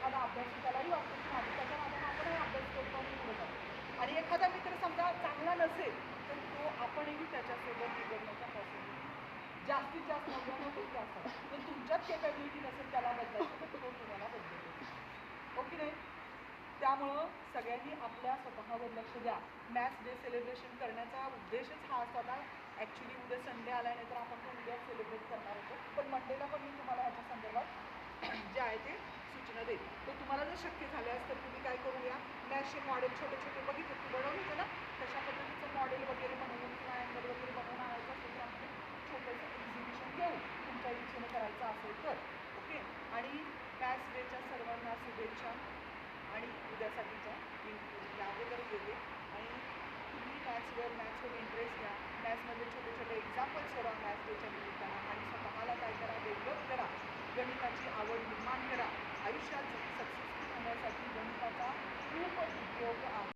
एखादा अभ्यास त्यालाही वाटतं की माझं त्याच्या मागे आपणही अभ्यास करतो आणि पुढे जातो. आणि एखादा मित्र समजा चांगला नसेल तर तो आपणही त्याच्यासोबत बिघडण्याचा पॉसिबिलिटी जास्तीत जास्त 99% असतात. पण तुमच्यात कॅपॅबिलिटी नसेल त्याला बदलायचं तर तो तुम्हाला बदलतो. ओके नाही. त्यामुळं सगळ्यांनी आपल्या स्वतःवर लक्ष द्या. मॅथ्स डे सेलिब्रेशन करण्याचा उद्देशच हा असा. ॲक्च्युली उद्या संडे आला नाही तर आपण तो उद्या सेलिब्रेट करणार होतो, पण मंडेला पण मी तुम्हाला ह्याच्या संदर्भात जे आहे ते सूचना देईल. तर तुम्हाला जर शक्य झाल्यास तर तुम्ही काय करूया, मॅथ्सचे मॉडेल छोटे छोटे बघितले तू बनवले होते ना, तशा पद्धतीचं मॉडेल वगैरे बनवून किंवा अँगल वगैरे बनवून आणायचं असेल तर आपण छोटंसं एक्झिबिशन घेऊ तुमच्या इच्छेने करायचं असेल तर. ओके. आणि मॅथ्स डेच्या सर्वांना शुभेच्छा आणि उद्यासाठीच्या मी अगोदरच देते. आणि तुम्ही मॅथ्सवर इंटरेस्ट घ्या. मॅथ्समध्ये छोटे छोटे एक्झाम्पल्स सोडवा मॅथ्स डेच्या निमित्तानं आणि स्वतःला काय करा, डेव्हलप करा, गणिताची आवड निर्माण करा. आयुष्यात